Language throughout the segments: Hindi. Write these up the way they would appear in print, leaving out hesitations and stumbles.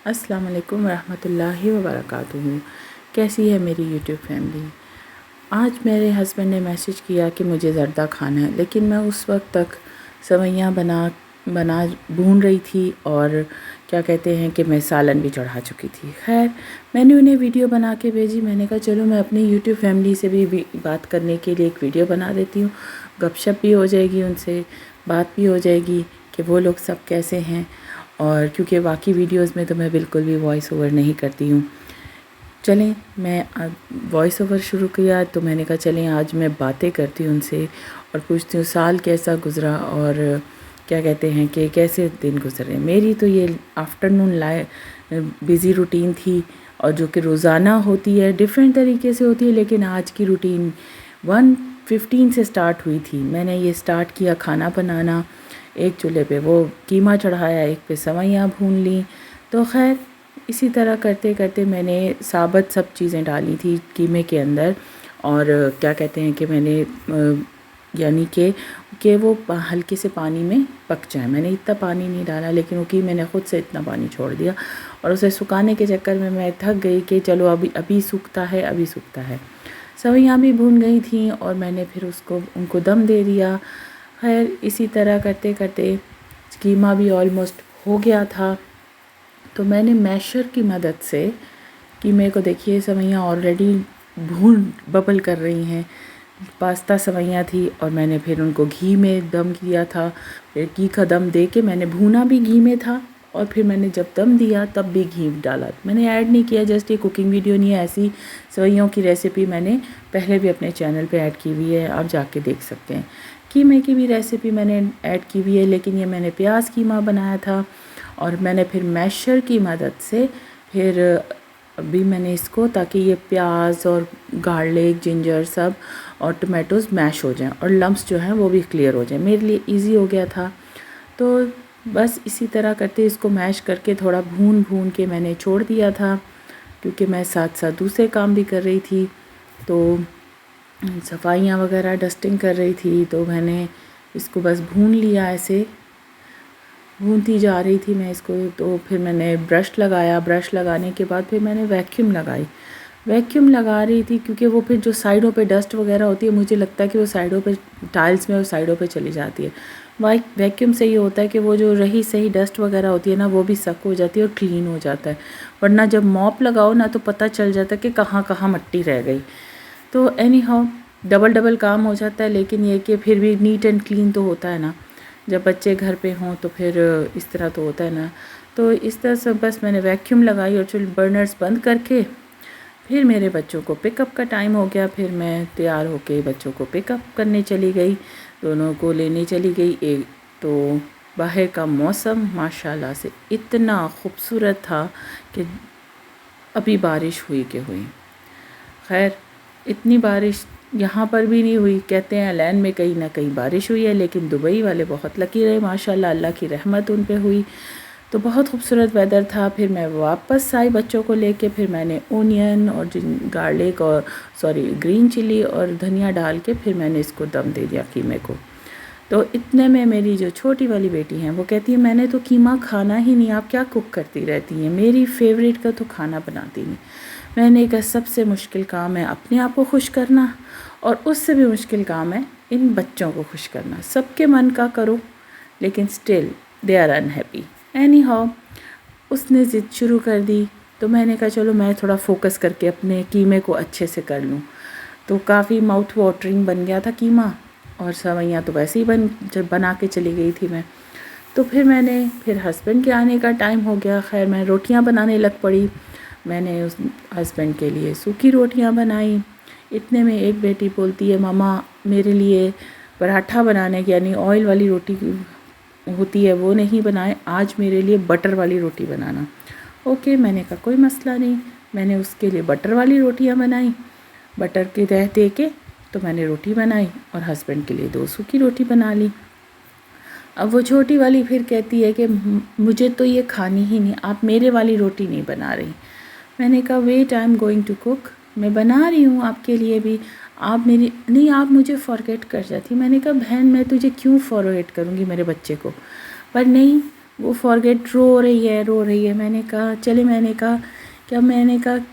अस्सलाम वालेकुम रहमतुल्लाहि व बरकातुहू। कैसी है मेरी यूट्यूब फैमिली। आज मेरे हस्बैंड ने मैसेज किया कि मुझे ज़र्दा खाना है, लेकिन मैं उस वक्त तक सेवइयाँ बना भून रही थी और क्या कहते हैं कि मैं सालन भी चढ़ा चुकी थी। खैर, मैंने उन्हें वीडियो बना के भेजी। मैंने कहा चलो मैं अपनी यूट्यूब फैमिली से भी बात करने के लिए एक वीडियो बना देती हूँ। गपशप भी हो जाएगी, उनसे बात भी हो जाएगी कि वो लोग सब कैसे हैं। और क्योंकि बाकी वीडियोस में तो मैं बिल्कुल भी वॉइस ओवर नहीं करती हूँ। चलें, मैं वॉइस ओवर शुरू किया तो मैंने कहा चलें आज मैं बातें करती हूँ उनसे और पूछती हूँ साल कैसा गुज़रा और क्या कहते हैं कि कैसे दिन गुजरे। मेरी तो ये आफ्टरनून बिज़ी रूटीन थी और जो कि रोज़ाना होती है, डिफरेंट तरीके से होती है, लेकिन आज की रूटीन 1:15 से स्टार्ट हुई थी। मैंने ये स्टार्ट किया खाना बनाना, एक चूल्हे पे वो कीमा चढ़ाया, एक पे सेवइयाँ भून ली। तो खैर इसी तरह करते करते मैंने साबुत सब चीज़ें डाली थी कीमे के अंदर और क्या कहते हैं कि मैंने यानी कि वो हल्के से पानी में पक जाए। मैंने इतना पानी नहीं डाला, लेकिन वो कीमे ने ख़ुद से इतना पानी छोड़ दिया और उसे सुखाने के चक्कर में मैं थक गई कि चलो अभी सूखता है। सेवइयाँ भी भून गई थी और मैंने फिर उनको दम दे दिया। खैर इसी तरह करते करते कीमा भी ऑलमोस्ट हो गया था। तो मैंने मैशर की मदद से कीमे को, देखिए सेवइयाँ ऑलरेडी बबल कर रही हैं। पास्ता सेवइयाँ थी और मैंने फिर उनको घी में दम किया था। फिर घी का दम दे के मैंने भूना भी घी में था और फिर मैंने जब दम दिया तब भी घी डाला। मैंने ऐड नहीं किया, जस्ट ये कुकिंग वीडियो नहीं है, ऐसी सेवइयों की रेसिपी मैंने पहले भी अपने चैनल पे ऐड की हुई है, आप जाके देख सकते हैं। कीमे की भी रेसिपी मैंने ऐड की हुई है, लेकिन ये मैंने प्याज कीमा बनाया था और मैंने फिर मैशर की मदद से फिर अभी मैंने इसको, ताकि ये प्याज और गार्लिक, जिंजर सब और टमाटोज़ मैश हो जाएं और लम्स जो हैं वो भी क्लियर हो जाएं, मेरे लिए इजी हो गया था। तो बस इसी तरह करते इसको मैश करके थोड़ा भून के मैंने छोड़ दिया था, क्योंकि मैं साथ साथ दूसरे काम भी कर रही थी। तो सफाइयाँ वगैरह डस्टिंग कर रही थी, तो मैंने इसको बस भून लिया। ऐसे भूनती जा रही थी मैं इसको। तो फिर मैंने ब्रश लगाया, ब्रश लगाने के बाद फिर मैंने वैक्यूम लगा रही थी, क्योंकि वो फिर जो साइडों पे डस्ट वगैरह होती है, मुझे लगता है कि वो साइडों पे टाइल्स में और साइडों पे चली जाती है। वैक्यूम से ये होता है कि वो जो रही सही डस्ट वगैरह होती है ना, वो भी सक हो जाती है और क्लीन हो जाता है। वरना जब मॉप लगाओ ना तो पता चल जाता है कि कहाँ कहाँ मिट्टी रह गई। तो एनी हाउ डबल काम हो जाता है, लेकिन ये कि फिर भी नीट एंड क्लीन तो होता है ना। जब बच्चे घर पे हों तो फिर इस तरह तो होता है ना। तो इस तरह से बस मैंने वैक्यूम लगाई और चूल्हे बर्नर्स बंद करके फिर मेरे बच्चों को पिकअप का टाइम हो गया। फिर मैं तैयार होके बच्चों को पिकअप करने चली गई, दोनों को लेने चली गई। एक तो बाहर का मौसम माशाल्लाह से इतना खूबसूरत था कि अभी बारिश हुई कि हुई। खैर इतनी बारिश यहाँ पर भी नहीं हुई। कहते हैं लैंड में कहीं ना कहीं बारिश हुई है, लेकिन दुबई वाले बहुत लकी रहे, माशाल्लाह, अल्लाह की रहमत उन पे हुई। तो बहुत खूबसूरत वेदर था। फिर मैं वापस आई बच्चों को लेके। फिर मैंने ओनियन और गार्लिक और ग्रीन चिली और धनिया डाल के फिर मैंने इसको दम दे दिया कीमे को। तो इतने में मेरी जो छोटी वाली बेटी है वो कहती है मैंने तो कीमा खाना ही नहीं, आप क्या कुक करती रहती हैं, मेरी फेवरेट का तो खाना बनाती नहीं। मैंने कहा सबसे मुश्किल काम है अपने आप को खुश करना, और उससे भी मुश्किल काम है इन बच्चों को खुश करना। सबके मन का करो लेकिन still they are unhappy. Anyhow उसने ज़िद शुरू कर दी, तो मैंने कहा चलो मैं थोड़ा फोकस करके अपने कीमे को अच्छे से कर लूँ। तो काफ़ी माउथ वाटरिंग बन गया था कीमा, और सेवइयाँ तो वैसे ही बना के चली गई थी मैं। तो फिर हस्बैंड के आने का टाइम हो गया। खैर मैं रोटियां बनाने लग पड़ी। मैंने उस हस्बैंड के लिए सूखी रोटियां बनाई। इतने में एक बेटी बोलती है मम्मा मेरे लिए पराठा बनाने की, यानी ऑयल वाली रोटी होती है वो नहीं बनाए, आज मेरे लिए बटर वाली रोटी बनाना। ओके, मैंने कहा कोई मसला नहीं। मैंने उसके लिए बटर वाली रोटियां बनाई। बटर के दह दे के तो मैंने रोटी बनाई और हस्बैंड के लिए 2 सूखी रोटी बना ली। अब वो छोटी वाली फिर कहती है कि मुझे तो ये खानी ही नहीं, आप मेरे वाली रोटी नहीं बना रही। मैंने कहा wait, I am going to cook, मैं बना रही हूँ आपके लिए भी, आप मेरी नहीं, आप मुझे फॉरगेट कर जाती। मैंने कहा बहन मैं तुझे क्यों फॉरगेट करूँगी मेरे बच्चे को, पर नहीं, वो फॉरगेट रो रही है। मैंने कहा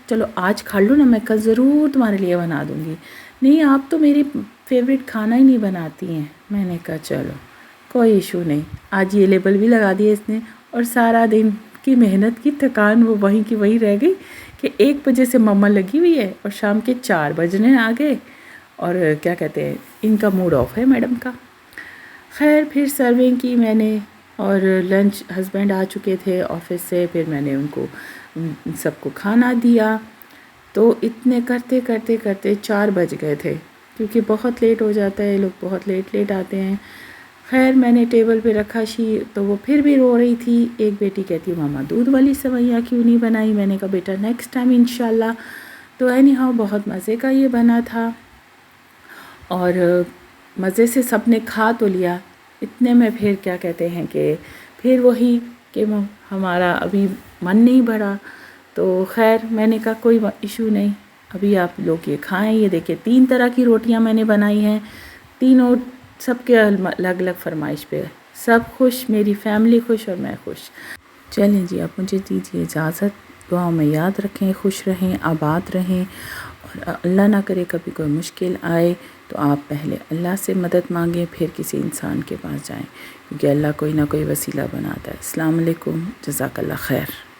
चलो आज खा लो ना, मैं कल ज़रूर तुम्हारे लिए बना दूँगी। नहीं, आप तो मेरी फेवरेट खाना ही नहीं बनाती हैं। मैंने कहा चलो कोई इशू नहीं। आज ये लेबल भी लगा दिया इसने, और सारा दिन की मेहनत की थकान वो वहीं की वहीं रह गई कि 1 बजे से मम्मा लगी हुई है और शाम के 4 बजने आ गए, और क्या कहते हैं, इनका मूड ऑफ है मैडम का। खैर फिर सर्विंग की मैंने, और लंच हस्बैंड आ चुके थे ऑफिस से, फिर मैंने उनको सबको खाना दिया। तो इतने करते करते करते 4 बज गए थे, क्योंकि बहुत लेट हो जाता है, लोग बहुत लेट आते हैं। खैर मैंने टेबल पे रखा तो वो फिर भी रो रही थी। एक बेटी कहती है मामा दूध वाली सेवइयाँ क्यों नहीं बनाई। मैंने कहा बेटा नेक्स्ट टाइम इंशाल्लाह। तो एनी हाउ बहुत मज़े का ये बना था, और मज़े से सब ने खा तो लिया। इतने में फिर क्या कहते हैं कि फिर वही कि हमारा अभी मन नहीं भरा। तो खैर मैंने कहा कोई इशू नहीं, अभी आप लोग ये खाएं। ये देखिए 3 तरह की रोटियां मैंने बनाई हैं, तीनों सबके अलग अलग फरमाइश पे। सब खुश, मेरी फैमिली खुश और मैं खुश। चलें जी, आप मुझे दीजिए इजाज़त। दुआओं में याद रखें, खुश रहें, आबाद रहें, और अल्लाह ना करे कभी कोई मुश्किल आए तो आप पहले अल्लाह से मदद मांगें, फिर किसी इंसान के पास जाएं, क्योंकि अल्लाह कोई ना कोई वसीला बनाता है। अस्सलाम वालेकुम, जज़ाकल्लाह खैर।